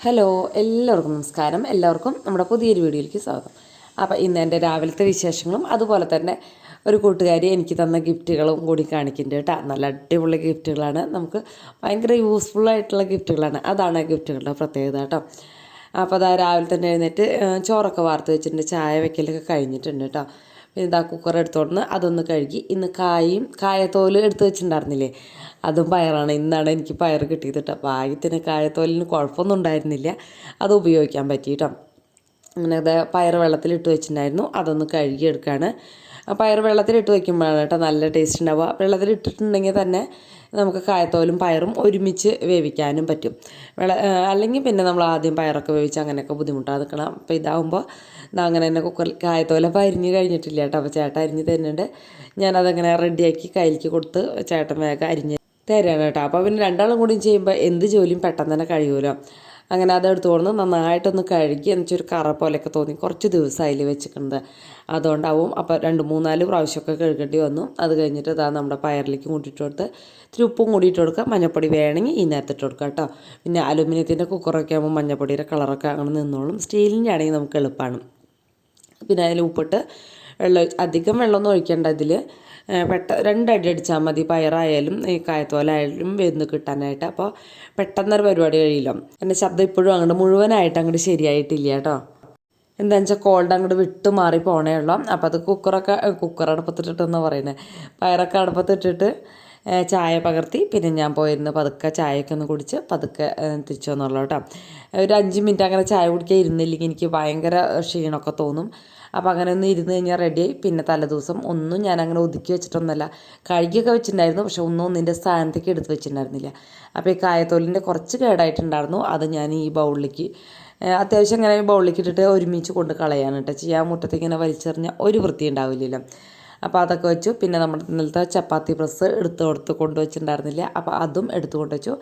Hello, എല്ലാവർക്കും നമസ്കാരം. എല്ലാവർക്കും നമ്മുടെ പുതിയൊരു വീഡിയോയിലേക്ക് സ്വാഗതം. അപ്പോൾ ഇന്ന് എൻ്റെ രാവിലത്തെ വിശേഷങ്ങളും അതുപോലെ തന്നെ ഒരു കൂട്ടുകാരി എനിക്ക് തന്ന ഗിഫ്റ്റുകളും കൂടി കാണിക്കുന്നുണ്ട് കേട്ടോ. നല്ല അടിപൊളി ഗിഫ്റ്റുകളാണ്, നമുക്ക് ഭയങ്കര യൂസ്ഫുള്ളായിട്ടുള്ള ഗിഫ്റ്റുകളാണ്. അതാണ് ആ ഗിഫ്റ്റുകളുടെ പ്രത്യേകത കേട്ടോ. അപ്പോൾ അതാ രാവിലെ തന്നെ എഴുന്നേറ്റ് ചോറൊക്കെ വാർത്ത് വെച്ചിട്ടുണ്ട്, ചായ വെക്കലൊക്കെ കഴിഞ്ഞിട്ടുണ്ട് കേട്ടോ. പിന്നെ ഇതാ കുക്കർ എടുത്തോണ്ട് അതൊന്ന് കഴുകി. ഇന്ന് കായത്തോല് എടുത്ത് വെച്ചിട്ടുണ്ടായിരുന്നില്ലേ, അതും പയറാണ്. ഇന്നാണ് എനിക്ക് പയർ കിട്ടിയത് കേട്ടോ. ഭാഗ്യത്തിന് കായത്തോലിന് കുഴപ്പമൊന്നും ഉണ്ടായിരുന്നില്ല, അത് ഉപയോഗിക്കാൻ പറ്റി കേട്ടോ. അങ്ങനെ അത് പയർ വെള്ളത്തിലിട്ട് വെച്ചിട്ടുണ്ടായിരുന്നു, അതൊന്ന് കഴുകിയെടുക്കുകയാണ്. പയർ വെള്ളത്തിലിട്ട് വയ്ക്കുമ്പോഴാണ് കേട്ടോ നല്ല ടേസ്റ്റ് ഉണ്ടാവുക. വെള്ളത്തിലിട്ടിട്ടുണ്ടെങ്കിൽ തന്നെ നമുക്ക് കായത്തോലും പയറും ഒരുമിച്ച് വേവിക്കാനും പറ്റും. അല്ലെങ്കിൽ പിന്നെ നമ്മൾ ആദ്യം പയറൊക്കെ വേവിച്ച് അങ്ങനെയൊക്കെ ബുദ്ധിമുട്ടാണ് നിൽക്കണം. അപ്പോൾ ഇതാകുമ്പോൾ അങ്ങനെ തന്നെ കുക്കറിൽ കായത്തോലപ്പം അരിഞ്ഞ് കഴിഞ്ഞിട്ടില്ല കേട്ടോ. അപ്പോൾ ചേട്ടൻ അരിഞ്ഞ് തരുന്നുണ്ട്. ഞാനതങ്ങനെ റെഡിയാക്കി കയ്യിലേക്ക് കൊടുത്ത് ചേട്ടൻ വേഗം അരിഞ്ഞ് തരാണ് കേട്ടോ. അപ്പോൾ പിന്നെ രണ്ടാളും കൂടി ചെയ്യുമ്പോൾ എന്ത് ജോലിയും പെട്ടെന്ന് തന്നെ കഴിയുമല്ലോ. അങ്ങനെ അതെടുത്ത് കൊണ്ട് നന്നായിട്ടൊന്ന് കഴുകി എന്നുവെച്ചൊരു കറ പോലെയൊക്കെ തോന്നി. കുറച്ച് ദിവസമായി വെച്ചിട്ടുണ്ട്, അതുകൊണ്ടാവും. അപ്പോൾ 2-3-4 പ്രാവശ്യമൊക്കെ കഴുകേണ്ടി വന്നു. അത് കഴിഞ്ഞിട്ട് ഇതാ നമ്മുടെ പയറിലേക്ക് കൂട്ടിയിട്ട് കൊടുത്ത് ഇത്തിരി ഉപ്പും കൂടിയിട്ട് കൊടുക്കുക. മഞ്ഞപ്പൊടി വേണമെങ്കിൽ ഈ നേരത്തിട്ട് കൊടുക്കുക കേട്ടോ. പിന്നെ അലുമിനിയത്തിൻ്റെ കുക്കറൊക്കെ ആകുമ്പോൾ മഞ്ഞപ്പൊടിയുടെ കളറൊക്കെ അങ്ങനെ നിന്നോളും. സ്റ്റീലിൻ്റെ ആണെങ്കിൽ നമുക്ക് എളുപ്പമാണ്. പിന്നെ അതിൽ ഉപ്പിട്ട് അധികം വെള്ളമൊന്നും ഒഴിക്കേണ്ട. ഇതിൽ 2 അടി അടിച്ചാൽ മതി, പയറായാലും ഈ കായത്തോലായാലും വെന്ത് കിട്ടാനായിട്ട്. അപ്പോൾ പെട്ടെന്നൊരു പരിപാടി കഴിയില്ല. എൻ്റെ ശബ്ദം ഇപ്പോഴും അങ്ങോട്ട് മുഴുവനായിട്ട് അങ്ങോട്ട് ശരിയായിട്ടില്ല കേട്ടോ. എന്താണെന്ന് വെച്ചാൽ കോൾഡ് അങ്ങോട്ട് വിട്ട് മാറി പോണേ ഉള്ളൂ. അപ്പോൾ അത് കുക്കർ അടുപ്പത്തിട്ടിട്ടെന്ന് പറയുന്നത്, പയറൊക്കെ അടുപ്പത്തിട്ടിട്ട് ചായ പകർത്തി പിന്നെ ഞാൻ പോയിരുന്നു പതുക്കെ ചായയൊക്കെ ഒന്ന് കുടിച്ച് പതുക്കെ തിരിച്ചു വന്നുള്ളൂ കേട്ടോ. ഒരു 5 മിനിറ്റ് അങ്ങനെ ചായ കുടിക്കാൻ ഇരുന്നില്ലെങ്കിൽ എനിക്ക് ഭയങ്കര ക്ഷീണമൊക്കെ തോന്നും. അപ്പോൾ അങ്ങനെ ഒന്ന് ഇരുന്ന് കഴിഞ്ഞാൽ റെഡിയായി. പിന്നെ തലേദിവസം ഒന്നും ഞാൻ അങ്ങനെ ഒതുക്കി വെച്ചിട്ടൊന്നുമല്ല, കഴുകിയൊക്കെ വെച്ചിട്ടുണ്ടായിരുന്നു, പക്ഷെ ഒന്നിൻ്റെ സ്ഥാനത്തേക്ക് എടുത്ത് വെച്ചിട്ടുണ്ടായിരുന്നില്ല. അപ്പോൾ ഈ കായത്തോലിൻ്റെ കുറച്ച് കേടായിട്ടുണ്ടായിരുന്നു, അത് ഞാൻ ഈ ബൗളിലേക്ക് അത്യാവശ്യം ഇങ്ങനെ ബൗളിലേക്ക് ഇട്ടിട്ട് ഒരുമിച്ച് കൊണ്ട് കളയാണ് കേട്ടോ ചെയ്യാൻ. മുറ്റത്തേക്ക് ഇങ്ങനെ വലിച്ചെറിഞ്ഞാൽ ഒരു വൃത്തി ഉണ്ടാവില്ലല്ലോ. അപ്പോൾ അതൊക്കെ വെച്ചു. പിന്നെ നമ്മുടെ ഇന്നലത്തെ ചപ്പാത്തി പ്രസ് എടുത്ത് കൊണ്ടുവച്ചിട്ടുണ്ടായിരുന്നില്ല, അപ്പോൾ അതും എടുത്ത് കൊണ്ടുവച്ചു.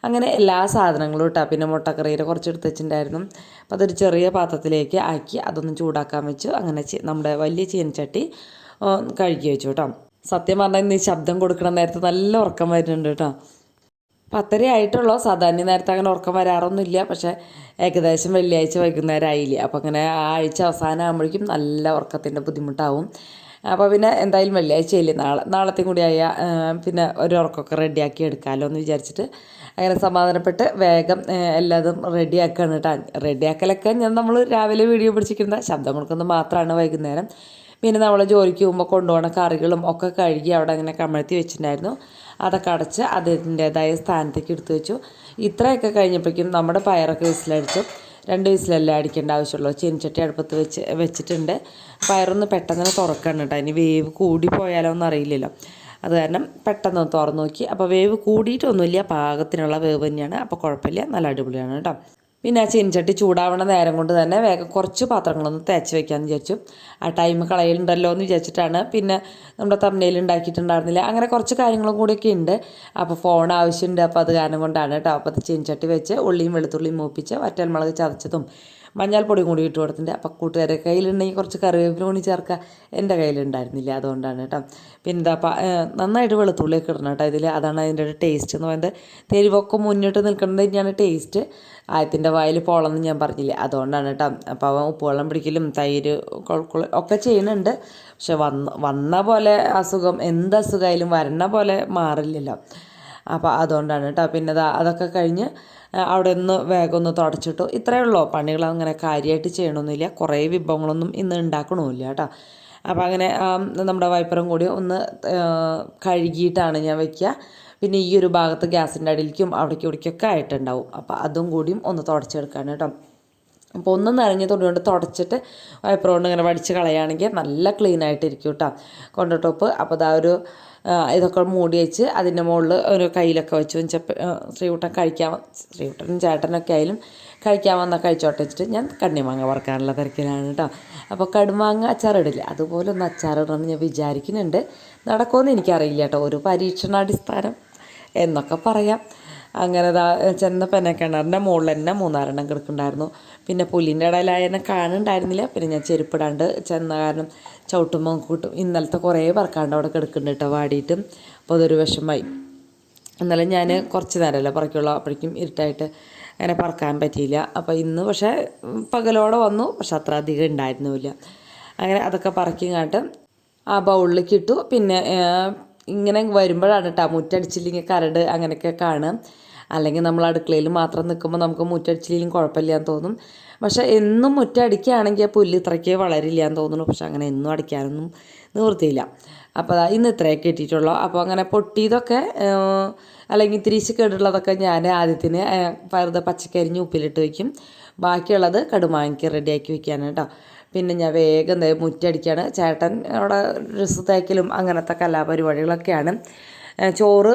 അങ്ങനെ എല്ലാ സാധനങ്ങളും ഇട്ടാൽ പിന്നെ മുട്ടക്കറിയുടെ കുറച്ച് എടുത്ത് വെച്ചിട്ടുണ്ടായിരുന്നു. അപ്പോൾ അതൊരു ചെറിയ പാത്രത്തിലേക്ക് ആക്കി അതൊന്ന് ചൂടാക്കാൻ വെച്ചു. അങ്ങനെ നമ്മുടെ വലിയ ചീനച്ചട്ടി കഴുകി വെച്ചു കേട്ടോ. സത്യം പറഞ്ഞാൽ ഇന്ന് ഈ ശബ്ദം കൊടുക്കണം നേരത്തെ നല്ല ഉറക്കം വരുന്നുണ്ട് കേട്ടോ. 10:30 ആയിട്ടുള്ളൂ. സാധാരണ നേരത്തെ അങ്ങനെ ഉറക്കം വരാറൊന്നുമില്ല, പക്ഷേ ഏകദേശം വെള്ളിയാഴ്ച വൈകുന്നേരം ആയില്ലേ. അപ്പോൾ അങ്ങനെ ആ ആഴ്ച അവസാനം ആകുമ്പോഴേക്കും നല്ല ഉറക്കത്തിൻ്റെ ബുദ്ധിമുട്ടാവും. അപ്പോൾ പിന്നെ എന്തായാലും വെള്ളിയാഴ്ചയില്ലേ, നാളത്തെയും കൂടി ആയാൽ പിന്നെ ഒരു ഉറക്കമൊക്കെ റെഡിയാക്കി എടുക്കാമല്ലോ എന്ന് വിചാരിച്ചിട്ട് അങ്ങനെ സമാധാനപ്പെട്ട് വേഗം എല്ലാതും റെഡിയാക്കുകയാണ് കേട്ടോ. റെഡിയാക്കലൊക്കെ നമ്മൾ രാവിലെ വീഡിയോ പിടിച്ചിരിക്കുന്ന ശബ്ദം കൊടുക്കുന്നത് മാത്രമാണ് വൈകുന്നേരം. പിന്നെ നമ്മൾ ജോലിക്ക് പോകുമ്പോൾ കൊണ്ടുപോകുന്ന കറികളും ഒക്കെ കഴുകി അവിടെ അങ്ങനെ കമഴ്ത്തി വെച്ചിട്ടുണ്ടായിരുന്നു. അതൊക്കെ അടച്ച് അതിൻ്റേതായ സ്ഥാനത്തേക്ക് എടുത്തു വെച്ചു. ഇത്രയൊക്കെ കഴിഞ്ഞപ്പോഴേക്കും നമ്മുടെ പയറൊക്കെ വിസിലടിച്ചു. 2 വിസിലല്ലേ അടിക്കേണ്ട ആവശ്യമുള്ളൂ. ചീനച്ചട്ടി അടുപ്പത്ത് വെച്ചിട്ടുണ്ട്. പയറൊന്ന് പെട്ടെന്ന് തുറക്കണം കേട്ടോ. ഇനി വേവ് കൂടി പോയാലോ ഒന്നും അറിയില്ലല്ലോ, അത് കാരണം പെട്ടെന്ന് തുറന്നു നോക്കി. അപ്പോൾ വേവ് കൂടിയിട്ടൊന്നുമില്ല, പാകത്തിനുള്ള വേവ് തന്നെയാണ്. അപ്പോൾ കുഴപ്പമില്ല, നല്ല അടിപൊളിയാണ് കേട്ടോ. പിന്നെ ആ ചീനച്ചട്ടി ചൂടാവണ നേരം കൊണ്ട് തന്നെ വേഗം കുറച്ച് പാത്രങ്ങളൊന്ന് തേച്ച് വയ്ക്കാമെന്ന് വിചാരിച്ചു. ആ ടൈം കളയലുണ്ടല്ലോ എന്ന് വിചാരിച്ചിട്ടാണ്. പിന്നെ നമ്മുടെ തമ്മനയിൽ ഉണ്ടാക്കിയിട്ടുണ്ടായിരുന്നില്ല, അങ്ങനെ കുറച്ച് കാര്യങ്ങളും കൂടിയൊക്കെ ഉണ്ട്. അപ്പോൾ ഫോൺ ആവശ്യമുണ്ട്, അപ്പോൾ അത് കാരണം കൊണ്ടാണ് കേട്ടോ. അപ്പോൾ അത് ചീനച്ചട്ടി വെച്ച് ഉള്ളിയും വെളുത്തുള്ളിയും മൂപ്പിച്ച് വറ്റൽമുളക് ചതച്ചതും മഞ്ഞൾപ്പൊടിയും കൂടി ഇട്ട് കൊടുത്തിട്ടുണ്ട്. അപ്പോൾ കൂട്ടുകാരുടെ കയ്യിലുണ്ടെങ്കിൽ കുറച്ച് കറിവേപ്പില കൂടി ചേർക്കുക. എൻ്റെ കയ്യിലുണ്ടായിരുന്നില്ല, അതുകൊണ്ടാണ് കേട്ടോ. പിന്നെ ഇതാ നന്നായിട്ട് വെളുത്തുള്ളിയൊക്കെ ഇടണം കേട്ടോ ഇതിൽ, അതാണ് അതിൻ്റെ ഒരു ടേസ്റ്റ് എന്ന് പറയുന്നത്. തെരുവൊക്കെ മുന്നിട്ട് നിൽക്കുന്നത് തന്നെയാണ് ടേസ്റ്റ്. ആയത്തിൻ്റെ വായിൽ പോളെന്ന് ഞാൻ പറഞ്ഞില്ലേ, അതുകൊണ്ടാണ് കേട്ടോ. അപ്പോൾ അവൻ ഉപ്പുവെള്ളം പിടിക്കലും തൈര് ഒക്കെ ചെയ്യുന്നുണ്ട്. പക്ഷെ വന്ന പോലെ അസുഖം, എന്ത് അസുഖമായാലും വരണ പോലെ മാറില്ലല്ലോ. അപ്പോൾ അതുകൊണ്ടാണ് കേട്ടോ. പിന്നെ അതൊക്കെ കഴിഞ്ഞ് അവിടെ ഒന്ന് വേഗം ഒന്ന് തുടച്ചിട്ടു. ഇത്രയേ ഉള്ളൂ പണികൾ, അങ്ങനെ കാര്യമായിട്ട് ചെയ്യണമൊന്നുമില്ല. കുറേ വിഭവങ്ങളൊന്നും ഇന്ന് ഉണ്ടാക്കണമില്ല കേട്ടോ. അപ്പോൾ അങ്ങനെ നമ്മുടെ വൈപ്പറും കൂടി ഒന്ന് കഴുകിയിട്ടാണ് ഞാൻ വയ്ക്കുക. പിന്നെ ഈ ഒരു ഭാഗത്ത് ഗ്യാസിൻ്റെ അടിയിലേക്കും അവിടേക്കും ഇവിടേക്കൊക്കെ ആയിട്ടുണ്ടാവും. അപ്പോൾ അതും കൂടിയും ഒന്ന് തുടച്ചെടുക്കാണ് കേട്ടോ. അപ്പോൾ ഒന്ന് നനഞ്ഞ തുണി കൊണ്ട് തുടച്ചിട്ട് വൈപ്പർ കൊണ്ട് ഇങ്ങനെ വടിച്ച് കളയുകയാണെങ്കിൽ നല്ല ക്ലീൻ ആയിട്ടിരിക്കും കേട്ടോ കൊണ്ട ടോപ്പ്. അപ്പോൾ ഇതൊക്കെ മൂടി വെച്ച് അതിൻ്റെ മുകളിൽ ഒരു കയ്യിലൊക്കെ വെച്ച് ശ്രീകുട്ടനും ചേട്ടനൊക്കെ ആയാലും കഴിക്കാൻ വന്നാൽ കഴിച്ചോട്ടെ വെച്ചിട്ട് ഞാൻ കണ്ണിമാങ്ങ വറുക്കാനുള്ള തിരക്കിലാണ് കേട്ടോ. അപ്പോൾ കടുമാങ്ങ അച്ചാറിടില്ല, അതുപോലെ ഒന്ന് അച്ചാറിടണമെന്ന് ഞാൻ വിചാരിക്കുന്നുണ്ട്. നടക്കുമെന്ന് എനിക്കറിയില്ല കേട്ടോ, ഒരു പരീക്ഷണാടിസ്ഥാനം എന്നൊക്കെ പറയാം. അങ്ങനെ ചെന്നപ്പോൾ കിണറിൻ്റെ മുകളിൽ തന്നെ 3-4 കിടക്കുന്നുണ്ടായിരുന്നു. പിന്നെ പുല്ലിൻ്റെ ഇടയിലായ എന്നെ കാണുന്നുണ്ടായിരുന്നില്ല. പിന്നെ ഞാൻ ചെരുപ്പിടാണ്ട് ചെന്ന കാരണം ചവിട്ടുമ്പോൾ കൂട്ടും. ഇന്നലത്തെ കുറേ പറക്കാണ്ട് അവിടെ കിടക്കുന്നുണ്ട് കേട്ടോ വാടിയിട്ടും. അപ്പോൾ അതൊരു വിഷമമായി. എന്നാലും ഞാൻ കുറച്ച് നേരമല്ലേ പറയ്ക്കുള്ളൂ, അപ്പോഴേക്കും ഇരുട്ടായിട്ട് അങ്ങനെ പറക്കാൻ പറ്റിയില്ല. അപ്പോൾ ഇന്ന് പക്ഷേ പകലോടെ വന്നു, പക്ഷെ അത്ര അധികം ഉണ്ടായിരുന്നില്ല. അങ്ങനെ അതൊക്കെ പറക്കിങ്ങാട്ട് ആ ബൗളിലേക്ക് ഇട്ടു. പിന്നെ ഇങ്ങനെ വരുമ്പോഴാണ് കേട്ടോ മുറ്റടിച്ചില്ലെങ്കിൽ കരട് അങ്ങനെയൊക്കെ കാണുക. അല്ലെങ്കിൽ നമ്മൾ അടുക്കളയിൽ മാത്രം നിൽക്കുമ്പോൾ നമുക്ക് മുറ്റടിച്ചില്ലെങ്കിലും കുഴപ്പമില്ല എന്ന് തോന്നും. പക്ഷേ എന്നും മുറ്റടിക്കുകയാണെങ്കിൽ പുല്ല് ഇത്രയ്ക്കേ വളരില്ല എന്ന് തോന്നുന്നു. പക്ഷെ അങ്ങനെ എന്നും അടിക്കാനൊന്നും നിവൃത്തിയില്ല. അപ്പോൾ ഇന്ന് ഇത്രയൊക്കെ ഇട്ടിട്ടുള്ളൂ. അപ്പോൾ അങ്ങനെ പൊട്ടിയതൊക്കെ അല്ലെങ്കിൽ ഇത്തിരിച്ച് കേടുള്ളതൊക്കെ ഞാൻ ആദ്യത്തിന് വെറുതെ പച്ചക്കരിഞ്ഞ് ഉപ്പിലിട്ട് വയ്ക്കും. ബാക്കിയുള്ളത് കടുമാങ്ങയ്ക്ക് റെഡിയാക്കി വയ്ക്കാനാണ് കേട്ടോ. പിന്നെ ഞാൻ വേഗം മുറ്റടിക്കുകയാണ്. ചേട്ടൻ അവിടെ ഡ്രസ്സ് തേക്കലും അങ്ങനത്തെ കലാപരിപാടികളൊക്കെയാണ്. ചോറ്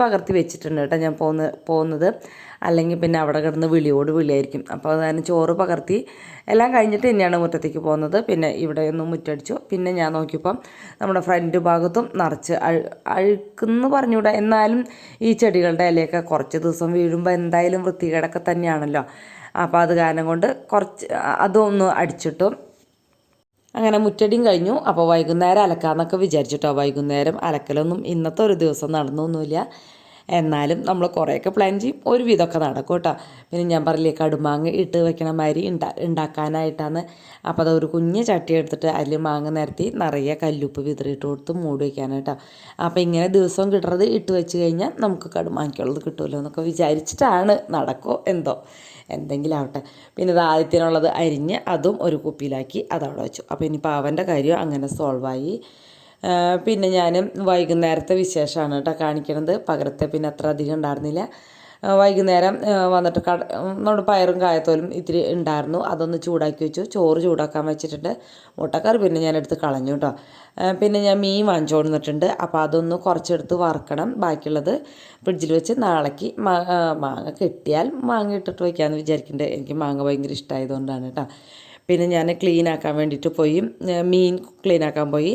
പകർത്തി വെച്ചിട്ടുണ്ട് കേട്ടോ ഞാൻ പോകുന്നത്. അല്ലെങ്കിൽ പിന്നെ അവിടെ കിടന്ന് വിളിയോട് വിളിയായിരിക്കും. അപ്പോൾ ഞാൻ ചോറ് പകർത്തി എല്ലാം കഴിഞ്ഞിട്ട് തന്നെയാണ് മുറ്റത്തേക്ക് പോകുന്നത്. പിന്നെ ഇവിടെ ഒന്ന് മുറ്റടിച്ചു. പിന്നെ ഞാൻ നോക്കിയപ്പം നമ്മുടെ ഫ്രണ്ട് ഭാഗത്തും നിറച്ച് അഴുക്കെന്ന് പറഞ്ഞുകൂടാ, എന്നാലും ഈ ചെടികളുടെ ഇലയൊക്കെ കുറച്ച് ദിവസം വീഴുമ്പോൾ എന്തായാലും വൃത്തികേടൊക്കെ തന്നെയാണല്ലോ. അപ്പോൾ അത് കാരണം കൊണ്ട് അതൊന്ന് അടിച്ചിട്ടു. അങ്ങനെ മുറ്റടിയും കഴിഞ്ഞു. അപ്പോൾ വൈകുന്നേരം അലക്കാമെന്നൊക്കെ വിചാരിച്ചിട്ടോ. വൈകുന്നേരം അലക്കലൊന്നും ഇന്നത്തെ ഒരു ദിവസം നടന്നൊന്നുമില്ല. എന്നാലും നമ്മൾ കുറേയൊക്കെ പ്ലാൻ ചെയ്യും, ഒരു വിധമൊക്കെ നടക്കും കേട്ടോ. പിന്നെ ഞാൻ പറഞ്ഞില്ലേ കടുമാങ്ങ ഇട്ട് വെക്കണ മാതിരി ഉണ്ടാക്കാനായിട്ടാണ്. അപ്പോൾ അത് ഒരു കുഞ്ഞ് ചട്ടി എടുത്തിട്ട് അതിൽ മാങ്ങ നിരത്തി നിറയെ കല്ലുപ്പ് വിതറിയിട്ട് കൊടുത്ത് മൂടി വയ്ക്കാനായിട്ടോ. അപ്പോൾ ഇങ്ങനെ ദിവസവും കിട്ടുന്നത് ഇട്ട് വെച്ച് കഴിഞ്ഞാൽ നമുക്ക് കടുമാങ്ങയ്ക്കുള്ളത് കിട്ടുമല്ലോ എന്നൊക്കെ വിചാരിച്ചിട്ടാണ്. നടക്കോ എന്തോ എന്തെങ്കിലും ആവട്ടെ. പിന്നെ ഇത് ആദ്യത്തിനുള്ളത് അരിഞ്ഞ് അതും ഒരു കുപ്പിയിലാക്കി അതവിടെ വെച്ചു. അപ്പോൾ ഇനിയിപ്പോൾ അവൻ്റെ കാര്യം അങ്ങനെ സോൾവായി. പിന്നെ ഞാൻ വൈകുന്നേരത്തെ വിശേഷമാണ് കേട്ടോ കാണിക്കണത്. പകരത്തെ പിന്നെ അത്ര അധികം ഉണ്ടായിരുന്നില്ല. വൈകുന്നേരം വന്നിട്ട് നമ്മുടെ പയറും കായത്തോലും ഇത്തിരി ഉണ്ടായിരുന്നു, അതൊന്ന് ചൂടാക്കി വെച്ചു. ചോറ് ചൂടാക്കാൻ വെച്ചിട്ടുണ്ട്. മുട്ടക്കറി പിന്നെ ഞാനെടുത്ത് കളഞ്ഞു കേട്ടോ. പിന്നെ ഞാൻ മീൻ വാങ്ങിച്ചു കൊണ്ടിട്ടുണ്ട്. അപ്പോൾ അതൊന്ന് കുറച്ചെടുത്ത് വറക്കണം. ബാക്കിയുള്ളത് ഫ്രിഡ്ജിൽ വെച്ച് നാളേക്ക് മാങ്ങ കിട്ടിയാൽ മാങ്ങ ഇട്ടിട്ട് വയ്ക്കാമെന്ന് വിചാരിക്കുന്നുണ്ട്. എനിക്ക് മാങ്ങ ഭയങ്കര ഇഷ്ടമായതുകൊണ്ടാണ് കേട്ടോ. പിന്നെ ഞാൻ ക്ലീനാക്കാൻ വേണ്ടിയിട്ട് പോയി, മീൻ ക്ലീനാക്കാൻ പോയി.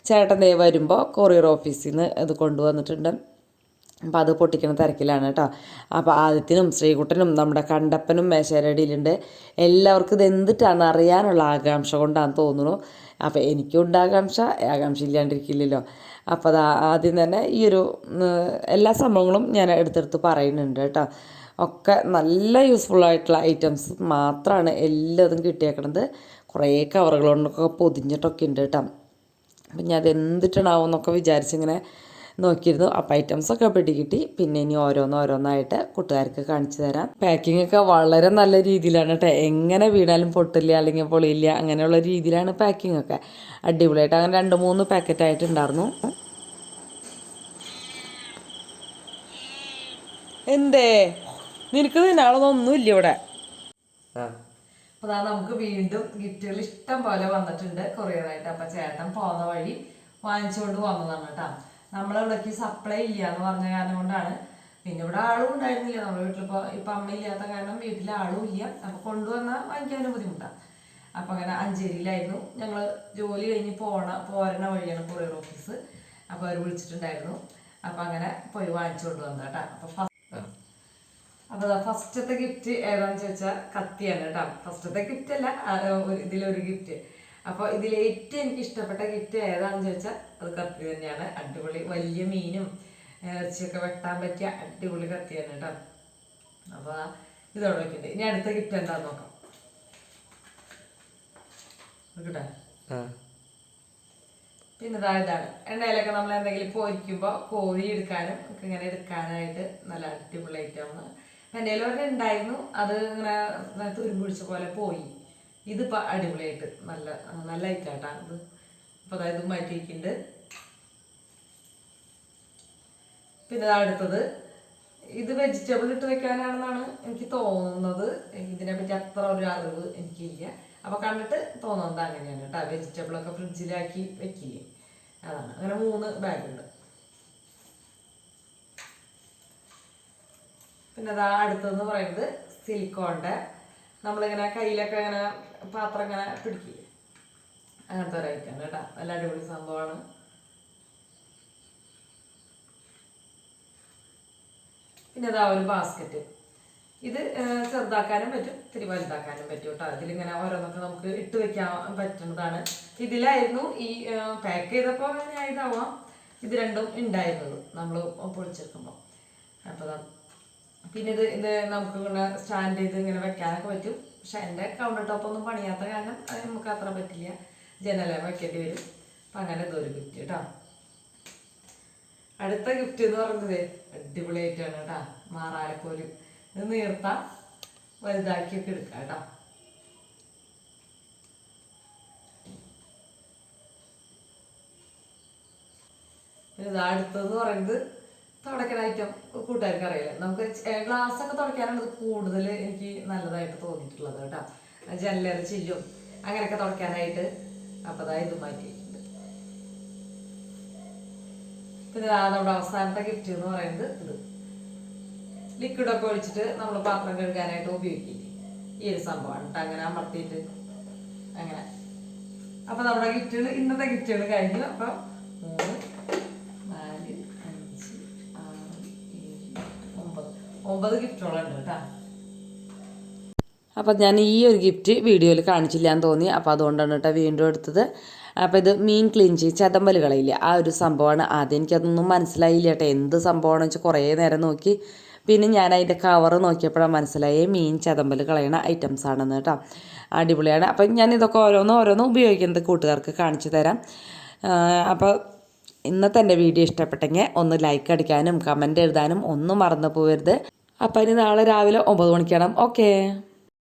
ചേട്ടൻ വരുമ്പോൾ കൊറിയർ ഓഫീസിൽ നിന്ന് ഇത് കൊണ്ടുവന്നിട്ടുണ്ട്. അപ്പോൾ അത് പൊട്ടിക്കുന്ന തിരക്കിലാണ് കേട്ടോ. അപ്പോൾ ആദിത്യനും ശ്രീകുട്ടനും നമ്മുടെ കണ്ടപ്പനും മേശേരടിയിലുണ്ട്. എല്ലാവർക്കും ഇത് എന്തിട്ടാണ് അറിയാനുള്ള ആകാംക്ഷ കൊണ്ടാണെന്ന് തോന്നുന്നു. അപ്പോൾ എനിക്കുണ്ട് ആകാംക്ഷ ഇല്ലാണ്ടിരിക്കില്ലല്ലോ. അപ്പോൾ അത് ആദ്യം തന്നെ ഈ ഒരു എല്ലാ സംഭവങ്ങളും ഞാൻ എടുത്തെടുത്ത് പറയുന്നുണ്ട് കേട്ടോ. ഒക്കെ നല്ല യൂസ്ഫുള്ളായിട്ടുള്ള ഐറ്റംസ് മാത്രമാണ് എല്ലാതും കിട്ടിയേക്കണത്. കുറേ കവറുകൾ കൊണ്ടൊക്കെ പൊതിഞ്ഞിട്ടൊക്കെ ഉണ്ട് കേട്ടോ. അപ്പം ഞാൻ അത് എന്തിട്ടാണാവും എന്നൊക്കെ വിചാരിച്ചിങ്ങനെ നോക്കിയിരുന്നു. അപ്പോൾ ഐറ്റംസൊക്കെ പെട്ടി കിട്ടി. പിന്നെ ഇനി ഓരോന്നായിട്ട് കൂട്ടുകാർക്ക് കാണിച്ചു തരാം. പാക്കിംഗ് ഒക്കെ വളരെ നല്ല രീതിയിലാണ് കേട്ടോ. എങ്ങനെ വീണാലും പൊട്ടില്ല അല്ലെങ്കിൽ പൊളിയില്ല അങ്ങനെയുള്ള രീതിയിലാണ് പാക്കിംഗ് ഒക്കെ. അടിപൊളിയായിട്ട് അങ്ങനെ 2-3 പാക്കറ്റായിട്ടുണ്ടായിരുന്നു. എന്തേ നിനക്ക് തിന്നാളൊന്നുമില്ല ഇവിടെ. അപ്പോൾ നമുക്ക് വീണ്ടും ഗിഫ്റ്റുകൾ ഇഷ്ടം പോലെ വന്നിട്ടുണ്ട് കൊറിയറായിട്ട്. അപ്പം ചേട്ടൻ പോകുന്ന വഴി വാങ്ങിച്ചുകൊണ്ട് വന്നതാണ് കേട്ടോ. നമ്മളിവിടേക്ക് സപ്ലൈ ഇല്ല എന്ന് പറഞ്ഞ കാരണം കൊണ്ടാണ്. പിന്നെ ഇവിടെ ആളും ഉണ്ടായിരുന്നില്ല. നമ്മുടെ വീട്ടിലിപ്പോൾ ഇപ്പം അമ്മ ഇല്ലാത്ത കാരണം വീട്ടിൽ ആളും ഇല്ല. അപ്പോൾ കൊണ്ടുവന്നാൽ വാങ്ങിക്കാനും ബുദ്ധിമുട്ടാണ്. അപ്പം അങ്ങനെ അഞ്ചേരിയിലായിരുന്നു. ഞങ്ങൾ ജോലി കഴിഞ്ഞ് പോരണ വഴിയാണ് കൊറിയർ ഓഫീസ്. അപ്പോൾ അവർ വിളിച്ചിട്ടുണ്ടായിരുന്നു. അപ്പം അങ്ങനെ പോയി വാങ്ങിച്ചുകൊണ്ട് വന്നു കേട്ടോ. അപ്പോൾ ഫസ്റ്റത്തെ ഗിഫ്റ്റ് ഏതാണെന്ന് ചോദിച്ചാൽ കത്തിയാണ് കേട്ടോ. ഫസ്റ്റത്തെ ഗിഫ്റ്റ് അല്ല, ഇതിലൊരു ഗിഫ്റ്റ്. അപ്പോൾ ഇതിൽ ഏറ്റവും എനിക്ക് ഇഷ്ടപ്പെട്ട ഗിഫ്റ്റ് ഏതാണെന്ന് ചോദിച്ചാൽ അത് കത്തി തന്നെയാണ്. അടിപൊളി വലിയ മീനും ഇറച്ചിയൊക്കെ വെട്ടാൻ പറ്റിയ അടിപൊളി കത്തിയാണ് കേട്ടോ. അപ്പോൾ ഇതോടെ വെക്കണ്ടേ. ഇനി അടുത്ത ഗിഫ്റ്റ് എന്താണെന്ന് നോക്കാം കേട്ടോ. പിന്നെ ഇതാണ് എണ്ണയിലൊക്കെ നമ്മൾ എന്തെങ്കിലും പൊരിക്കുമ്പോൾ കോഴി എടുക്കാനും ഒക്കെ ഇങ്ങനെ എടുക്കാനായിട്ട് നല്ല അടിപൊളി ഐറ്റമാണ്. എൻ്റെ കയ്യിൽ ഉണ്ടായിരുന്നു, അത് ഇങ്ങനെ തുരുമ്പ് പിടിച്ച പോലെ പോയി. ഇതിപ്പോൾ അടിപൊളിയായിട്ട് നല്ല ഐറ്റായിട്ടാണ് ഇത്. അപ്പോൾ അതായത് മാറ്റിയിരിക്കുന്നുണ്ട്. പിന്നെ അടുത്തത് ഇത് വെജിറ്റബിൾ ഇട്ട് വെക്കാനാണെന്നാണ് എനിക്ക് തോന്നുന്നത്. ഇതിനെപ്പറ്റി അത്ര ഒരു അറിവ് എനിക്കില്ല. അപ്പോൾ കണ്ടിട്ട് തോന്നുന്നത് അങ്ങനെയാണ് കേട്ടോ. വെജിറ്റബിളൊക്കെ ഫ്രിഡ്ജിലാക്കി വെക്കില്ലേ, അതാണ്. അങ്ങനെ 3 ബാഗുണ്ട്. പിന്നെ അതാ അടുത്തതെന്ന് പറയുന്നത് സിലിക്കോണിൻ്റെ, നമ്മളിങ്ങനെ കയ്യിലൊക്കെ ഇങ്ങനെ പാത്രം ഇങ്ങനെ പിടിക്കില്ലേ, അങ്ങനത്തെ ഒരു ഐറ്റമാണ് കേട്ടോ. നല്ല അടിപൊളി സംഭവമാണ്. പിന്നെ അതാ ഒരു ബാസ്ക്കറ്റ്. ഇത് ചെറുതാക്കാനും പറ്റും, ഇത്തിരി വലുതാക്കാനും പറ്റും കേട്ടോ. ഇതിലിങ്ങനെ ഓരോന്നൊക്കെ നമുക്ക് ഇട്ട് വെക്കാൻ പറ്റുന്നതാണ്. ഇതിലായിരുന്നു ഈ പാക്ക് ചെയ്തപ്പോൾ അങ്ങനെ ഇതാവാം ഇത് രണ്ടും ഉണ്ടായിരുന്നത് നമ്മൾ പൊളിച്ചെടുക്കുമ്പോൾ. അപ്പോൾ പിന്നെ ഇത് നമുക്ക് ഇങ്ങനെ സ്റ്റാൻഡ് ചെയ്ത് ഇങ്ങനെ വെക്കാനൊക്കെ പറ്റും. പക്ഷെ എൻ്റെ കൗണ്ടർ ടോപ്പൊന്നും പണിയാത്ത കാരണം അത് നമുക്ക് അത്ര പറ്റില്ല, ജനല വെക്കേണ്ടി വരും. അപ്പം അങ്ങനെ ഇതൊരു ഗിഫ്റ്റ് കേട്ടോ. അടുത്ത ഗിഫ്റ്റ് എന്ന് പറയുന്നത് അടിപൊളിയായിട്ടാണ് കേട്ടോ. മാറാലക്കോല് ഇത് നീർത്താം, വലുതാക്കിയൊക്കെ എടുക്കാം കേട്ടോ. പിന്നെ ഇത് അടുത്തതെന്ന് പറയുന്നത് തുടയ്ക്കുന്ന ഐറ്റം കൂട്ടുകാർക്ക് അറിയില്ല. നമുക്ക് ഗ്ലാസ് ഒക്കെ തുടയ്ക്കാനാണ് ഇത് കൂടുതൽ എനിക്ക് നല്ലതായിട്ട് തോന്നിയിട്ടുള്ളത് കേട്ടോ. ജനലറി ചില്ലും അങ്ങനെയൊക്കെ തുടയ്ക്കാനായിട്ട്. അപ്പം അതായത് ഇത് മാറ്റിയിട്ടുണ്ട്. പിന്നെ നമ്മുടെ അവസാനത്തെ ഗിഫ്റ്റ് എന്ന് പറയുന്നത് ഇത് ലിക്വിഡൊക്കെ ഒഴിച്ചിട്ട് നമ്മൾ പാത്രം കഴുകാനായിട്ട് ഉപയോഗിക്കില്ലേ, ഈ ഒരു സംഭവമാണ് കേട്ടോ. അങ്ങനെ അമർത്തിയിട്ട് അങ്ങനെ. അപ്പം നമ്മുടെ ഗിഫ്റ്റുകൾ, ഇന്നത്തെ ഗിഫ്റ്റുകൾ കഴിഞ്ഞു. അപ്പം 3, 4, 5, 6, 7, 8, 9 ഗിഫ്റ്റുകളുണ്ട് കേട്ടോ. അപ്പം ഞാൻ ഈ ഒരു ഗിഫ്റ്റ് വീഡിയോയിൽ കാണിച്ചില്ല എന്ന് തോന്നി, അപ്പോൾ അതുകൊണ്ടാണ് കേട്ടോ വീണ്ടും എടുത്തത്. അപ്പോൾ ഇത് മീൻ ക്ലീൻ ചെയ്ത് ചതമ്പൽ കളയില്ല, ആ ഒരു സംഭവമാണ്. ആദ്യം എനിക്കതൊന്നും മനസ്സിലായില്ല കേട്ടോ, എന്ത് സംഭവമാണെന്ന് വെച്ചാൽ കുറേ നേരം നോക്കി. പിന്നെ ഞാൻ അതിൻ്റെ കവറ് നോക്കിയപ്പോഴാണ് മനസ്സിലായി മീൻ ചതമ്പൽ കളയണ ഐറ്റംസ് ആണെന്ന് കേട്ടോ. അടിപൊളിയാണ്. അപ്പം ഞാൻ ഇതൊക്കെ ഓരോന്ന് ഉപയോഗിക്കുന്നത് കൂട്ടുകാർക്ക് കാണിച്ചു തരാം. അപ്പോൾ ഇന്നത്തെ എൻ്റെ വീഡിയോ ഇഷ്ടപ്പെട്ടെങ്കിൽ ഒന്ന് ലൈക്ക് അടിക്കാനും കമൻറ്റ് എഴുതാനും ഒന്നും മറന്നു പോകരുത്. അപ്പം ഇനി നാളെ രാവിലെ 9 മണിക്കാണ്. ഓക്കേ.